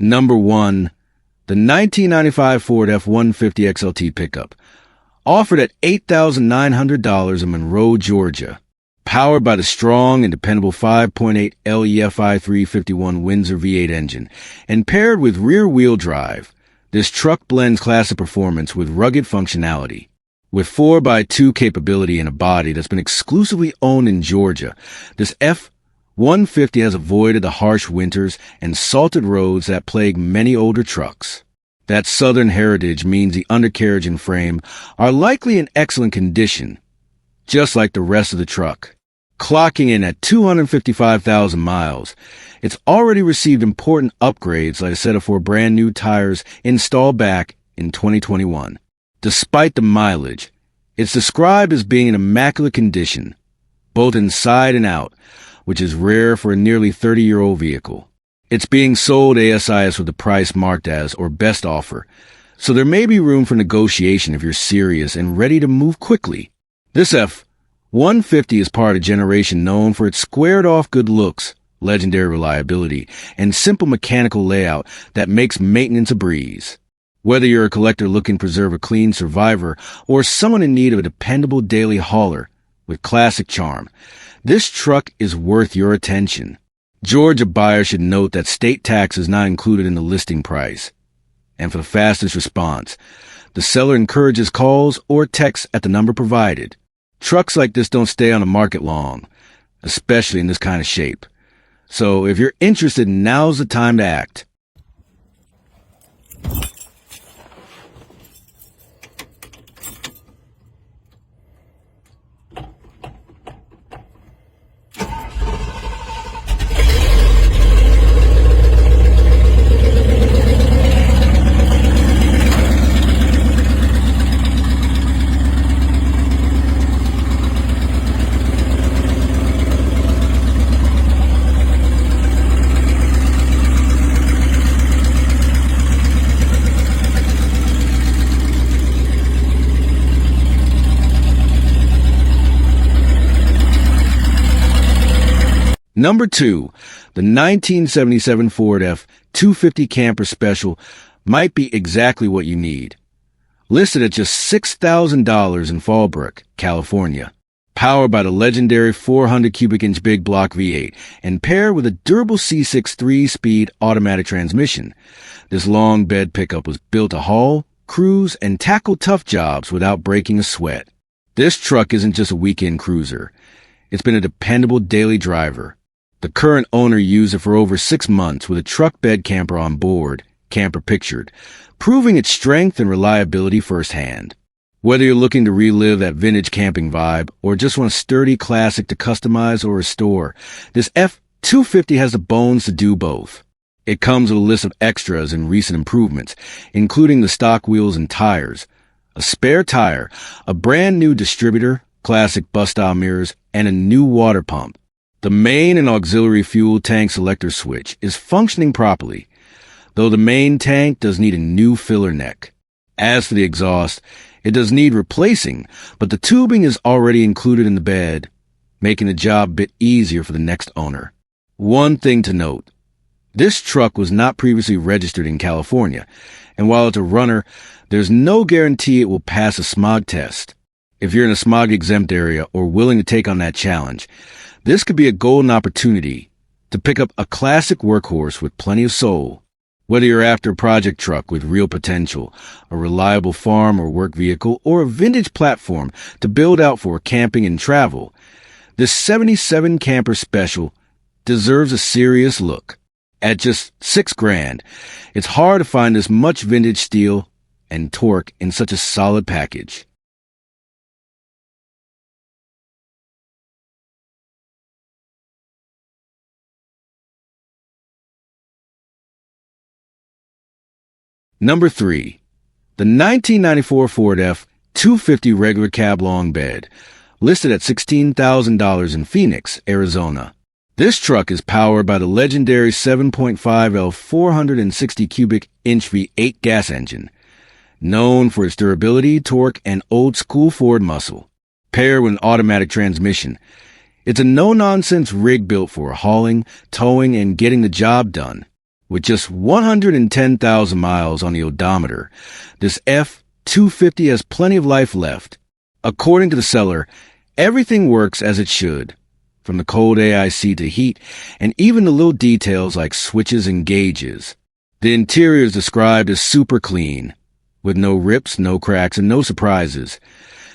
Number 1. The 1995 Ford F-150 XLT pickup. Offered at $8,900 in Monroe, Georgia. Powered by the strong and dependable 5.8 LEFI 351 Windsor V8 engine, and paired with rear-wheel drive, this truck blends classic performance with rugged functionality. With 4x2 capability and a body that's been exclusively owned in Georgia, this F-150 has avoided the harsh winters and salted roads that plague many older trucks. That southern heritage means the undercarriage and frame are likely in excellent condition, just like the rest of the truck. Clocking in at 255,000 miles, it's already received important upgrades like a set of 4 brand new tires installed back in 2021. Despite the mileage, it's described as being in immaculate condition, both inside and out, which is rare for a nearly 30-year-old vehicle. It's being sold ASIS with the price marked as or best offer, so there may be room for negotiation if you're serious and ready to move quickly. This F-150 is part of a generation known for its squared-off good looks, legendary reliability, and simple mechanical layout that makes maintenance a breeze. Whether you're a collector looking to preserve a clean survivor or someone in need of a dependable daily hauler with classic charm, this truck is worth your attention. Georgia buyers should note that state tax is not included in the listing price. And for the fastest response, the seller encourages calls or texts at the number provided. Trucks like this don't stay on the market long, especially in this kind of shape. So if you're interested, now's the time to act. Number 2, the 1977 Ford F-250 Camper Special might be exactly what you need. Listed at just $6,000 in Fallbrook, California. Powered by the legendary 400 cubic inch big block V8 and paired with a durable C6 3-speed automatic transmission, this long bed pickup was built to haul, cruise, and tackle tough jobs without breaking a sweat. This truck isn't just a weekend cruiser. It's been a dependable daily driver. The current owner used it for over 6 months with a truck bed camper on board, camper pictured, proving its strength and reliability firsthand. Whether you're looking to relive that vintage camping vibe or just want a sturdy classic to customize or restore, this F-250 has the bones to do both. It comes with a list of extras and recent improvements, including the stock wheels and tires, a spare tire, a brand new distributor, classic bus-style mirrors, and a new water pump. The main and auxiliary fuel tank selector switch is functioning properly, though the main tank does need a new filler neck. As for the exhaust, it does need replacing, but the tubing is already included in the bed, making the job a bit easier for the next owner. One thing to note, this truck was not previously registered in California, and while it's a runner, there's no guarantee it will pass a smog test. If you're in a smog-exempt area or willing to take on that challenge, this could be a golden opportunity to pick up a classic workhorse with plenty of soul. Whether you're after a project truck with real potential, a reliable farm or work vehicle, or a vintage platform to build out for camping and travel, this 77 Camper Special deserves a serious look. At just $6,000, it's hard to find this much vintage steel and torque in such a solid package. Number 3, the 1994 Ford F-250 regular cab long bed, listed at $16,000 in Phoenix, Arizona. This truck is powered by the legendary 7.5L 460 cubic inch V8 gas engine, known for its durability, torque, and old-school Ford muscle. Paired with an automatic transmission, it's a no-nonsense rig built for hauling, towing, and getting the job done. With just 110,000 miles on the odometer, this F-250 has plenty of life left. According to the seller, everything works as it should, from the cold AIC to heat, and even the little details like switches and gauges. The interior is described as super clean, with no rips, no cracks, and no surprises.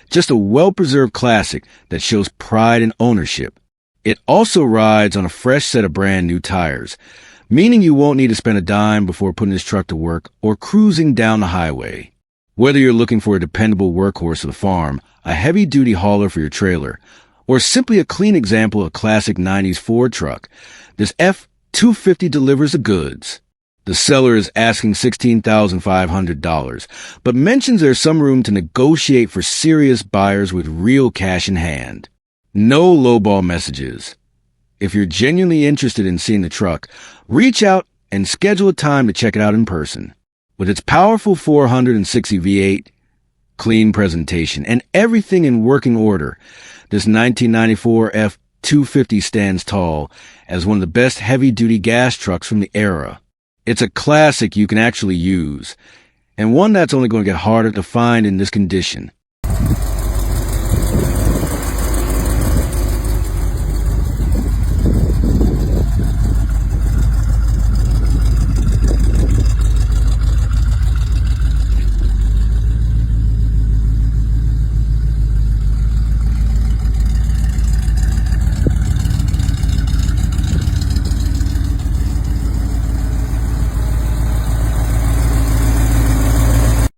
Just a well-preserved classic that shows pride and ownership. It also rides on a fresh set of brand new tires, meaning you won't need to spend a dime before putting this truck to work or cruising down the highway. Whether you're looking for a dependable workhorse of the farm, a heavy-duty hauler for your trailer, or simply a clean example of a classic 90s Ford truck, this F-250 delivers the goods. The seller is asking $16,500, but mentions there's some room to negotiate for serious buyers with real cash in hand. No lowball messages. If you're genuinely interested in seeing the truck, reach out and schedule a time to check it out in person. With its powerful 460 V8, clean presentation, and everything in working order, this 1994 F-250 stands tall as one of the best heavy-duty gas trucks from the era. It's a classic you can actually use, and one that's only going to get harder to find in this condition.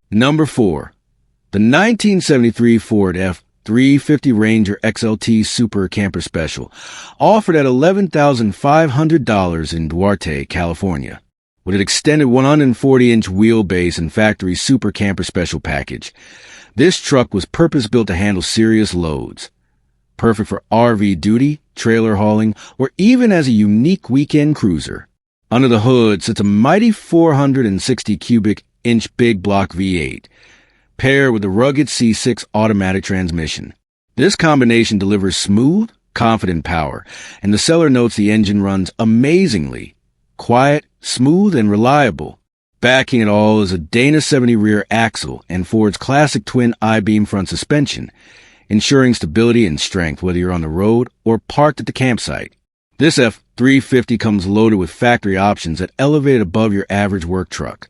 Number 4. The 1973 Ford F-350 Ranger XLT Super Camper Special, offered at $11,500 in Duarte, California. With an extended 140-inch wheelbase and factory Super Camper Special package, this truck was purpose-built to handle serious loads. Perfect for RV duty, trailer hauling, or even as a unique weekend cruiser. Under the hood sits a mighty 460 cubic inch big block V8, paired with a rugged C6 automatic transmission. This combination delivers smooth, confident power, and the seller notes the engine runs amazingly. Quiet, smooth, and reliable. Backing it all is a Dana 70 rear axle and Ford's classic twin I-beam front suspension, ensuring stability and strength whether you're on the road or parked at the campsite. This F-350 comes loaded with factory options that elevate it above your average work truck.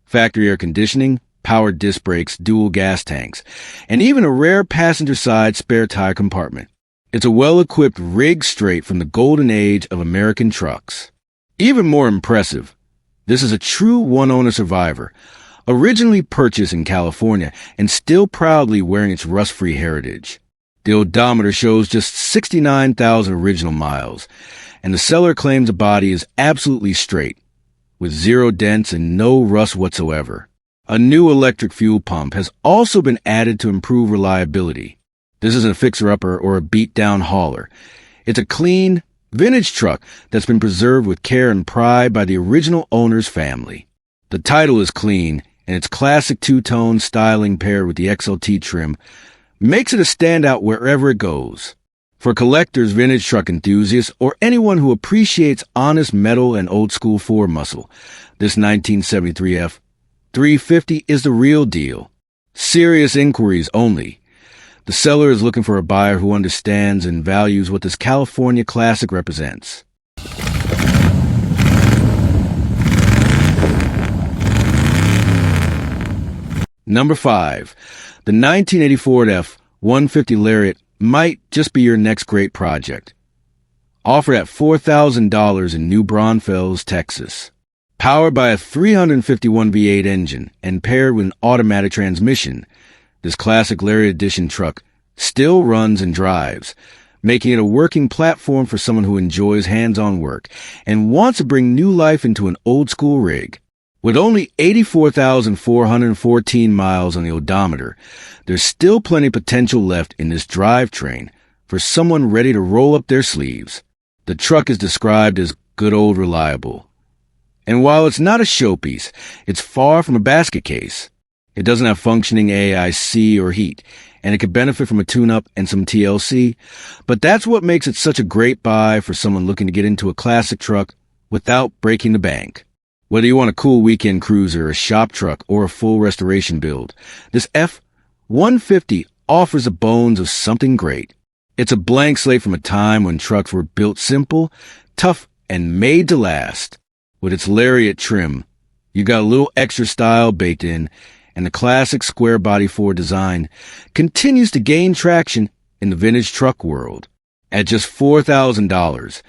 Factory air conditioning, powered disc brakes, dual gas tanks, and even a rare passenger-side spare tire compartment. It's a well-equipped rig straight from the golden age of American trucks. Even more impressive, this is a true one-owner survivor, originally purchased in California and still proudly wearing its rust-free heritage. The odometer shows just 69,000 original miles, and the seller claims the body is absolutely straight, with 0 dents and no rust whatsoever. A new electric fuel pump has also been added to improve reliability. This isn't a fixer-upper or a beat-down hauler. It's a clean, vintage truck that's been preserved with care and pride by the original owner's family. The title is clean, and its classic two-tone styling paired with the XLT trim makes it a standout wherever it goes. For collectors, vintage truck enthusiasts, or anyone who appreciates honest metal and old-school Ford muscle, this 1973 F-350 is the real deal. Serious inquiries only. The seller is looking for a buyer who understands and values what this California classic represents. Number 5. The 1980 Ford F-150 Lariat might just be your next great project. Offered at $4,000 in New Braunfels, Texas. Powered by a 351 V8 engine and paired with an automatic transmission, this classic Lariat Edition truck still runs and drives, making it a working platform for someone who enjoys hands-on work and wants to bring new life into an old-school rig. With only 84,414 miles on the odometer, there's still plenty of potential left in this drivetrain for someone ready to roll up their sleeves. The truck is described as good old reliable. And while it's not a showpiece, it's far from a basket case. It doesn't have functioning AIC or heat, and it could benefit from a tune-up and some TLC, but that's what makes it such a great buy for someone looking to get into a classic truck without breaking the bank. Whether you want a cool weekend cruiser, a shop truck, or a full restoration build, this F-150 offers the bones of something great. It's a blank slate from a time when trucks were built simple, tough, and made to last. With its Lariat trim, you got a little extra style baked in, and the classic square body Ford design continues to gain traction in the vintage truck world. At just $4,000,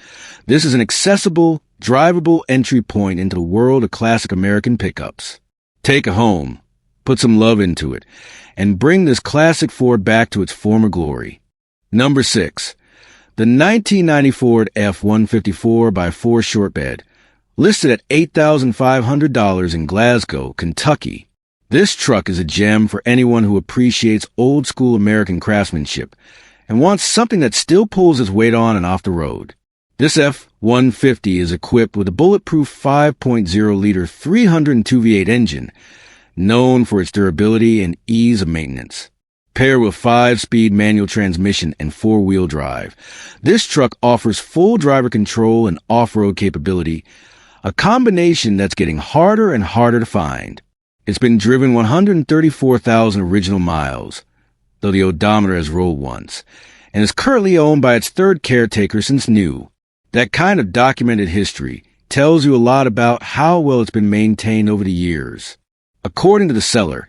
this is an accessible, drivable entry point into the world of classic American pickups. Take it home, put some love into it, and bring this classic Ford back to its former glory. Number 6. The 1990 Ford F-150 4x4 short bed, listed at $8,500 in Glasgow, Kentucky. This truck is a gem for anyone who appreciates old-school American craftsmanship and wants something that still pulls its weight on and off the road. This F-150 is equipped with a bulletproof 5.0-liter 302 V8 engine, known for its durability and ease of maintenance. Paired with 5-speed manual transmission and 4-wheel drive, this truck offers full driver control and off-road capability, a combination that's getting harder and harder to find. It's been driven 134,000 original miles, though the odometer has rolled once, and is currently owned by its third caretaker since new. That kind of documented history tells you a lot about how well it's been maintained over the years. According to the seller,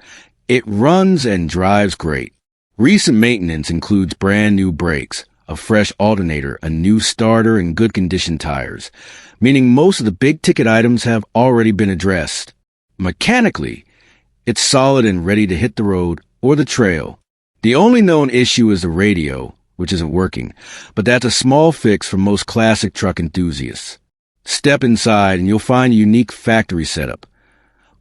it runs and drives great. Recent maintenance includes brand new brakes, a fresh alternator, a new starter, and good condition tires, meaning most of the big-ticket items have already been addressed. Mechanically, it's solid and ready to hit the road or the trail. The only known issue is the radio, which isn't working, but that's a small fix for most classic truck enthusiasts. Step inside and you'll find a unique factory setup.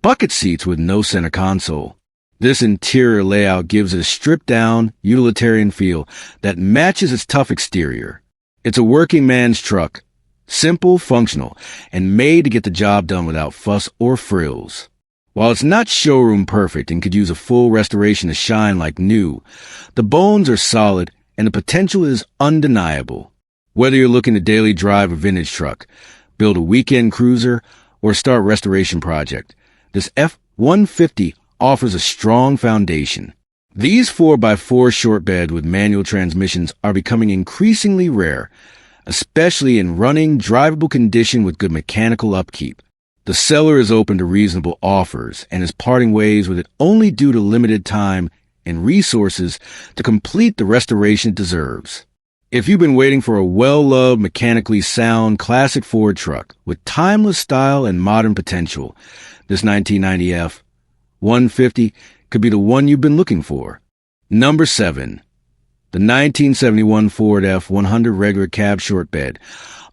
Bucket seats with no center console. This interior layout gives it a stripped-down, utilitarian feel that matches its tough exterior. It's a working man's truck, simple, functional, and made to get the job done without fuss or frills. While it's not showroom perfect and could use a full restoration to shine like new, the bones are solid and the potential is undeniable. Whether you're looking to daily drive a vintage truck, build a weekend cruiser, or start a restoration project, this F-150 offers a strong foundation. These 4x4 short beds with manual transmissions are becoming increasingly rare, especially in running, drivable condition with good mechanical upkeep. The seller is open to reasonable offers and is parting ways with it only due to limited time and resources to complete the restoration it deserves. If you've been waiting for a well-loved, mechanically sound classic Ford truck with timeless style and modern potential, this 1990 F-150 could be the one you've been looking for. Number 7. The 1971 Ford F-100 regular cab short bed,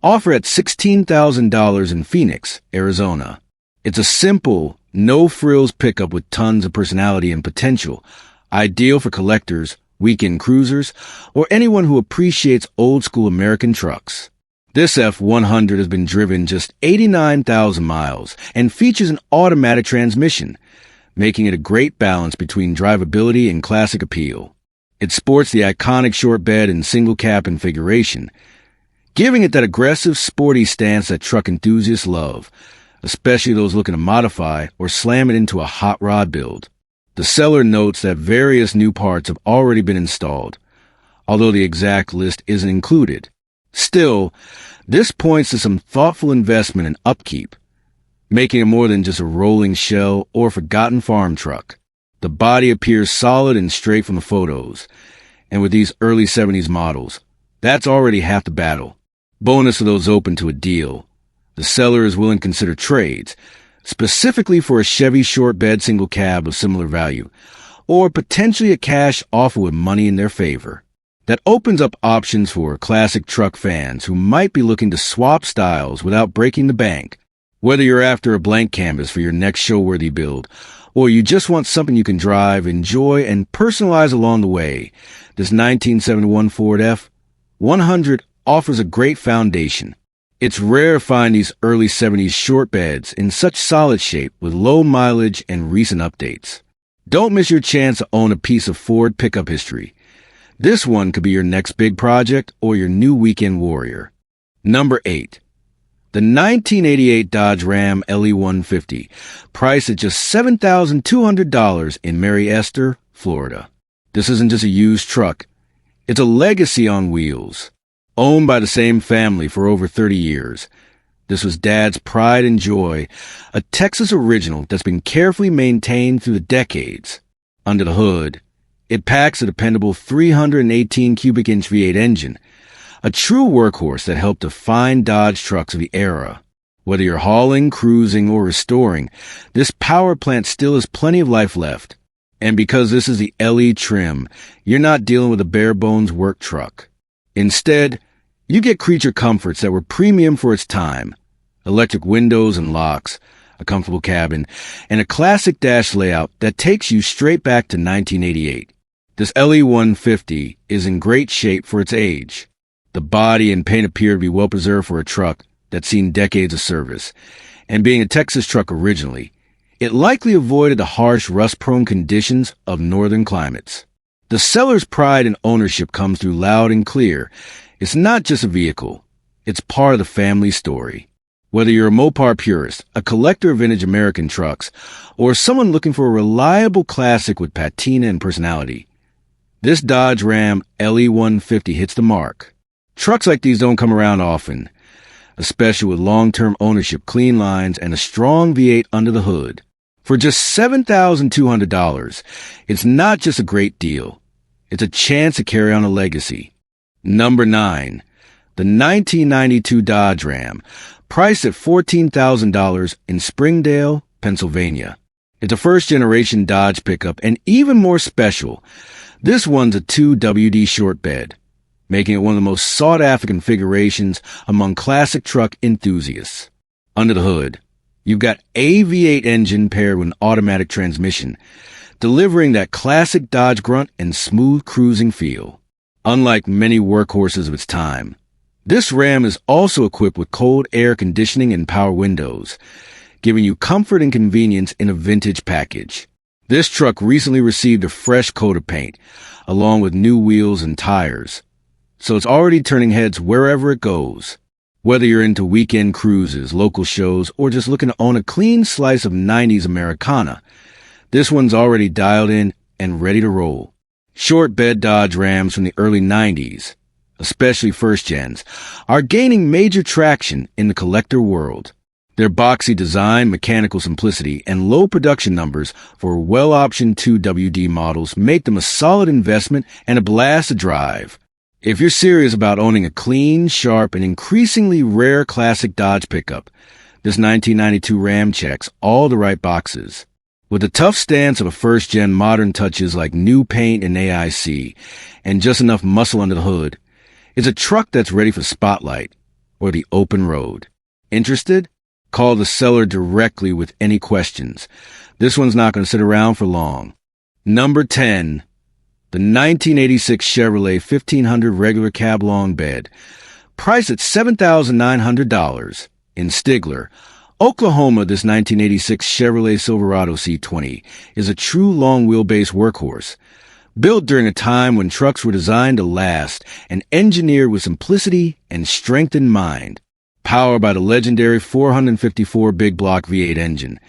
offered at $16,000 in Phoenix, Arizona. It's a simple, no-frills pickup with tons of personality and potential, ideal for collectors, weekend cruisers, or anyone who appreciates old-school American trucks. This F-100 has been driven just 89,000 miles and features an automatic transmission, making it a great balance between drivability and classic appeal. It sports the iconic short bed and single cab configuration, giving it that aggressive, sporty stance that truck enthusiasts love, especially those looking to modify or slam it into a hot rod build. The seller notes that various new parts have already been installed, although the exact list isn't included. Still, this points to some thoughtful investment and upkeep, making it more than just a rolling shell or forgotten farm truck. The body appears solid and straight from the photos, and with these early 70s models, that's already half the battle. Bonus for those open to a deal. The seller is willing to consider trades, specifically for a Chevy short bed single cab of similar value, or potentially a cash offer with money in their favor. That opens up options for classic truck fans who might be looking to swap styles without breaking the bank. Whether you're after a blank canvas for your next show-worthy build, or you just want something you can drive, enjoy, and personalize along the way, this 1971 Ford F-100 offers a great foundation. It's rare to find these early 70s short beds in such solid shape with low mileage and recent updates. Don't miss your chance to own a piece of Ford pickup history. This one could be your next big project or your new weekend warrior. Number 8. The 1988 Dodge Ram LE150, priced at just $7,200 in Mary Esther, Florida. This isn't just a used truck. It's a legacy on wheels. Owned by the same family for over 30 years. This was Dad's pride and joy, a Texas original that's been carefully maintained through the decades. Under the hood, it packs a dependable 318 cubic inch V8 engine, a true workhorse that helped define Dodge trucks of the era. Whether you're hauling, cruising, or restoring, this power plant still has plenty of life left. And because this is the LE trim, you're not dealing with a bare-bones work truck. Instead, you get creature comforts that were premium for its time. Electric windows and locks, a comfortable cabin, and a classic dash layout that takes you straight back to 1988. This LE150 is in great shape for its age. The body and paint appear to be well preserved for a truck that's seen decades of service. And being a Texas truck originally, it likely avoided the harsh, rust-prone conditions of northern climates. The seller's pride and ownership comes through loud and clear. It's not just a vehicle. It's part of the family story. Whether you're a Mopar purist, a collector of vintage American trucks, or someone looking for a reliable classic with patina and personality, this Dodge Ram LE150 hits the mark. Trucks like these don't come around often, especially with long-term ownership, clean lines, and a strong V8 under the hood. For just $7,200, it's not just a great deal. It's a chance to carry on a legacy. Number 9. The 1992 Dodge Ram, priced at $14,000 in Springdale, Pennsylvania. It's a first-generation Dodge pickup, and even more special, this one's a 2WD short bed, making it one of the most sought-after configurations among classic truck enthusiasts. Under the hood, you've got a V8 engine paired with an automatic transmission, delivering that classic Dodge grunt and smooth cruising feel. Unlike many workhorses of its time, this Ram is also equipped with cold air conditioning and power windows, giving you comfort and convenience in a vintage package. This truck recently received a fresh coat of paint, along with new wheels and tires, so it's already turning heads wherever it goes. Whether you're into weekend cruises, local shows, or just looking to own a clean slice of 90s Americana, this one's already dialed in and ready to roll. Short bed Dodge Rams from the early 90s, especially first gens, are gaining major traction in the collector world. Their boxy design, mechanical simplicity, and low production numbers for well-optioned 2WD models make them a solid investment and a blast to drive. If you're serious about owning a clean, sharp, and increasingly rare classic Dodge pickup, this 1992 Ram checks all the right boxes. With the tough stance of a first-gen modern touches like new paint and AIC, and just enough muscle under the hood, it's a truck that's ready for spotlight or the open road. Interested? Call the seller directly with any questions. This one's not going to sit around for long. Number 10. The 1986 Chevrolet 1500 regular cab long bed, priced at $7,900 in Stigler, Oklahoma. This 1986 Chevrolet Silverado C20 is a true long wheelbase workhorse, built during a time when trucks were designed to last and engineered with simplicity and strength in mind. Powered by the legendary 454 big block V8 engine,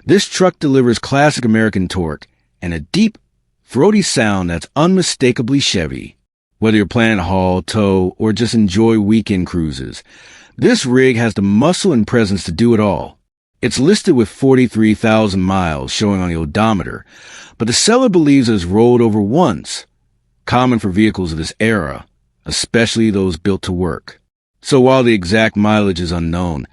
this truck delivers classic American torque and a deep, throaty sound that's unmistakably Chevy. Whether you're planning to haul, tow, or just enjoy weekend cruises, this rig has the muscle and presence to do it all. It's listed with 43,000 miles showing on the odometer, but the seller believes it has rolled over once, common for vehicles of this era, especially those built to work. So while the exact mileage is unknown,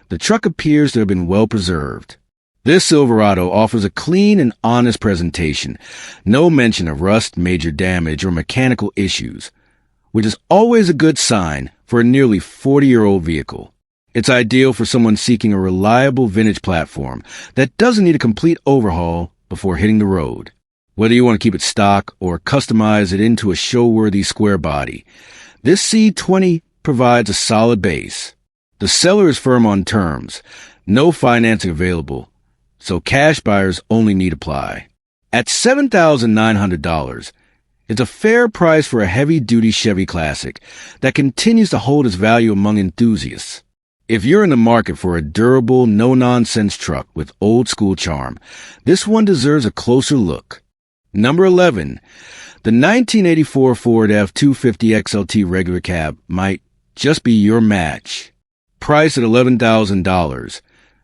the truck appears to have been well preserved. This Silverado offers a clean and honest presentation, no mention of rust, major damage, or mechanical issues, which is always a good sign for a nearly 40-year-old vehicle. It's ideal for someone seeking a reliable vintage platform that doesn't need a complete overhaul before hitting the road. Whether you want to keep it stock or customize it into a show-worthy square body, this C20 provides a solid base. The seller is firm on terms, no financing available, so cash buyers only need apply. At $7,900, it's a fair price for a heavy-duty Chevy classic that continues to hold its value among enthusiasts. If you're in the market for a durable, no-nonsense truck with old-school charm, this one deserves a closer look. Number 11. The 1984 Ford F-250 XLT regular cab might just be your match. Priced at $11,000.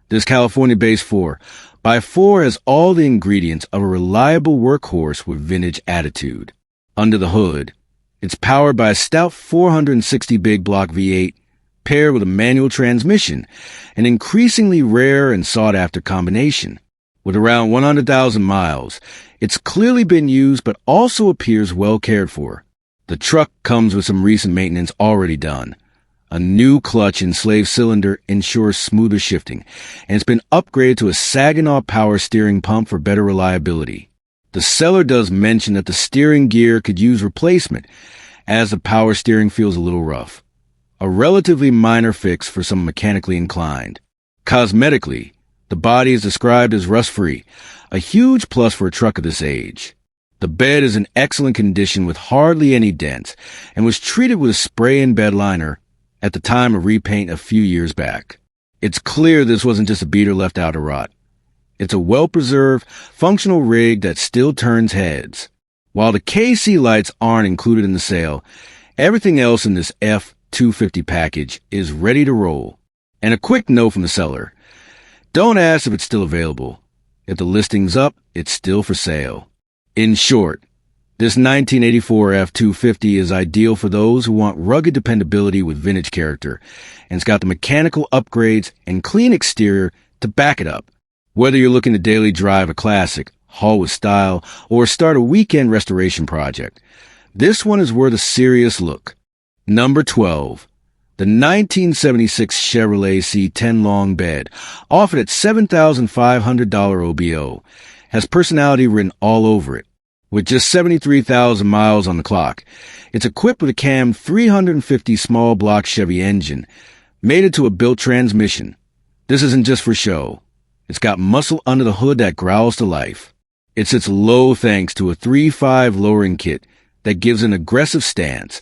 This California-based 4x4 has all the ingredients of a reliable workhorse with vintage attitude. Under the hood, it's powered by a stout 460 big block V8 paired with a manual transmission, an increasingly rare and sought-after combination. With around 100,000 miles, it's clearly been used but also appears well cared for. The truck comes with some recent maintenance already done. A new clutch enslaved cylinder ensures smoother shifting, and it's been upgraded to a Saginaw power steering pump for better reliability. The seller does mention that the steering gear could use replacement, as the power steering feels a little rough. A relatively minor fix for some mechanically inclined. Cosmetically, the body is described as rust-free, a huge plus for a truck of this age. The bed is in excellent condition with hardly any dents, and was treated with a spray-in bed liner at the time of repaint a few years back. It's clear this wasn't just a beater left out to rot. It's a well-preserved, functional rig that still turns heads. While the KC lights aren't included in the sale, everything else in this F-250 package is ready to roll. And a quick note from the seller. Don't ask if it's still available. If the listing's up, it's still for sale. In short, this 1984 F-250 is ideal for those who want rugged dependability with vintage character, and it's got the mechanical upgrades and clean exterior to back it up. Whether you're looking to daily drive a classic, haul with style, or start a weekend restoration project, this one is worth a serious look. Number 12. The 1976 Chevrolet C10 long bed, offered at $7,500 OBO, has personality written all over it. With just 73,000 miles on the clock, it's equipped with a cam 350 small block Chevy engine, mated to a built transmission. This isn't just for show. It's got muscle under the hood that growls to life. It sits low thanks to a 3.5 lowering kit that gives an aggressive stance,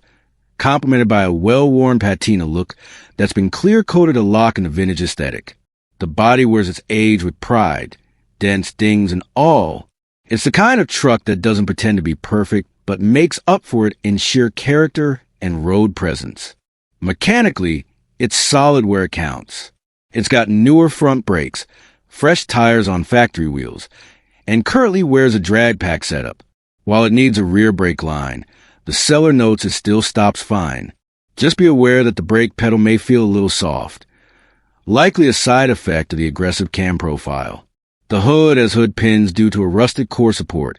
complemented by a well-worn patina look that's been clear-coated a lock in the vintage aesthetic. The body wears its age with pride, dents, dings, and all. It's the kind of truck that doesn't pretend to be perfect, but makes up for it in sheer character and road presence. Mechanically, it's solid where it counts. It's got newer front brakes, fresh tires on factory wheels, and currently wears a drag pack setup. While it needs a rear brake line, the seller notes it still stops fine. Just be aware that the brake pedal may feel a little soft, likely a side effect of the aggressive cam profile. The hood has hood pins due to a rusted core support,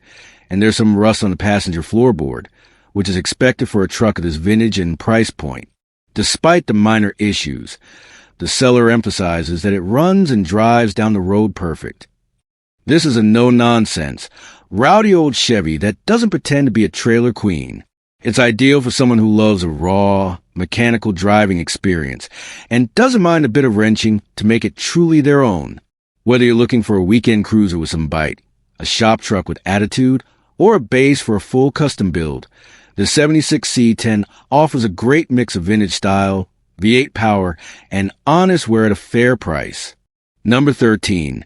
and there's some rust on the passenger floorboard, which is expected for a truck of this vintage and price point. Despite the minor issues, the seller emphasizes that it runs and drives down the road perfect. This is a no-nonsense, rowdy old Chevy that doesn't pretend to be a trailer queen. It's ideal for someone who loves a raw, mechanical driving experience and doesn't mind a bit of wrenching to make it truly their own. Whether you're looking for a weekend cruiser with some bite, a shop truck with attitude, or a base for a full custom build, the 76 C10 offers a great mix of vintage style, V8 power, and honest wear at a fair price. Number 13.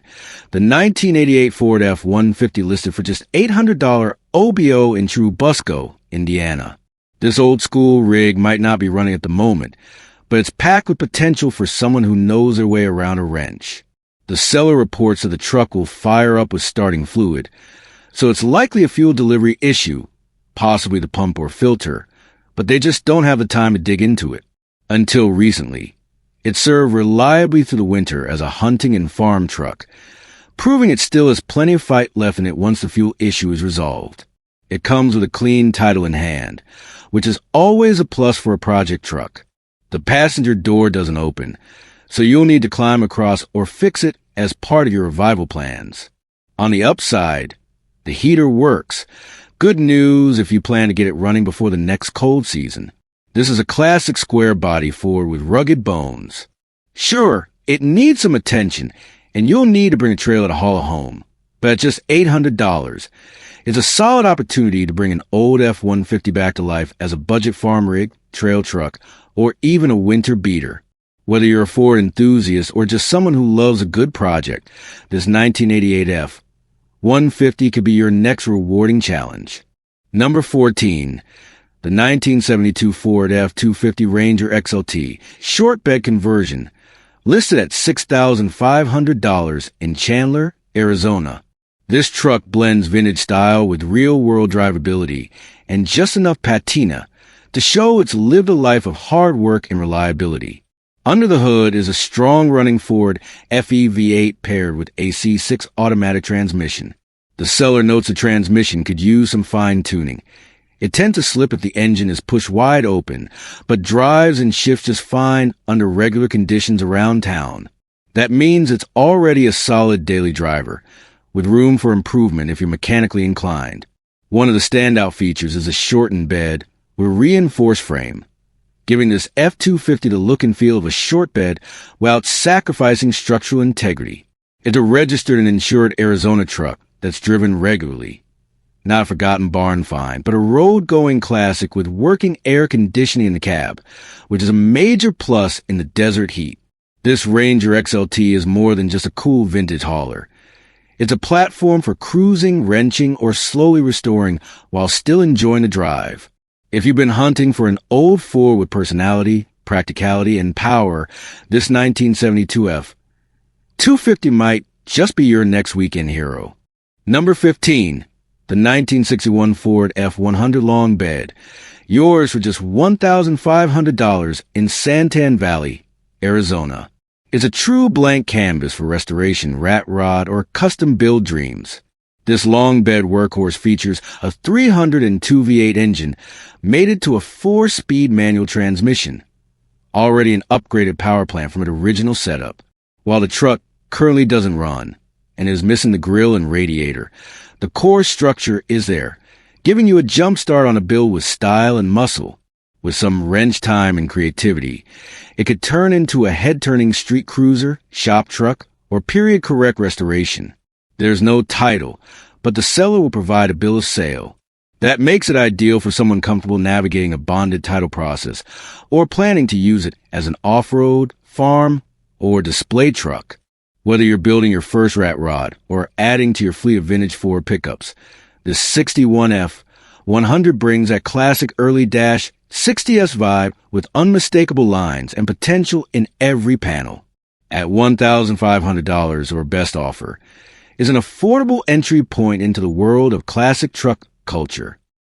The 1988 Ford F-150 listed for just $800 OBO in Churubusco, Indiana. This old-school rig might not be running at the moment, but it's packed with potential for someone who knows their way around a wrench. The seller reports that the truck will fire up with starting fluid, so it's likely a fuel delivery issue, possibly the pump or filter, but they just don't have the time to dig into it. Until recently, it served reliably through the winter as a hunting and farm truck, proving it still has plenty of fight left in it once the fuel issue is resolved. It comes with a clean title in hand, which is always a plus for a project truck. The passenger door doesn't open, so you'll need to climb across or fix it as part of your revival plans. On the upside, the heater works. Good news if you plan to get it running before the next cold season. This is a classic square body Ford with rugged bones. Sure, it needs some attention, and you'll need to bring a trailer to haul it home. But at just $800, it's a solid opportunity to bring an old F-150 back to life as a budget farm rig, trail truck, or even a winter beater. Whether you're a Ford enthusiast or just someone who loves a good project, this 1988 F-150 could be your next rewarding challenge. Number 14. The 1972 Ford F-250 Ranger XLT short bed conversion, listed at $6,500 in Chandler, Arizona. This truck blends vintage style with real-world drivability and just enough patina to show it's lived a life of hard work and reliability. Under the hood is a strong-running Ford FE-V8 paired with a C6 automatic transmission. The seller notes the transmission could use some fine-tuning. It tends to slip if the engine is pushed wide open, but drives and shifts just fine under regular conditions around town. That means it's already a solid daily driver, with room for improvement if you're mechanically inclined. One of the standout features is a shortened bed with a reinforced frame, giving this F-250 the look and feel of a short bed without sacrificing structural integrity. It's a registered and insured Arizona truck that's driven regularly. Not a forgotten barn find, but a road-going classic with working air conditioning in the cab, which is a major plus in the desert heat. This Ranger XLT is more than just a cool vintage hauler. It's a platform for cruising, wrenching, or slowly restoring while still enjoying the drive. If you've been hunting for an old Ford with personality, practicality, and power, this 1972 F-250 might just be your next weekend hero. Number 15. The 1961 Ford F-100 long bed, yours for just $1,500 in Santan Valley, Arizona. It's a true blank canvas for restoration, rat rod, or custom build dreams. This long bed workhorse features a 302 V8 engine mated to a 4-speed manual transmission, already an upgraded power plant from its original setup. While the truck currently doesn't run and is missing the grille and radiator, the core structure is there, giving you a jump start on a build with style and muscle. With some wrench time and creativity, it could turn into a head-turning street cruiser, shop truck, or period-correct restoration. There's no title, but the seller will provide a bill of sale. That makes it ideal for someone comfortable navigating a bonded title process or planning to use it as an off-road, farm, or display truck. Whether you're building your first rat rod or adding to your fleet of vintage Ford pickups, this 61 F-100 brings that classic early dash 60s vibe with unmistakable lines and potential in every panel. At $1,500 or best offer, is an affordable entry point into the world of classic truck culture.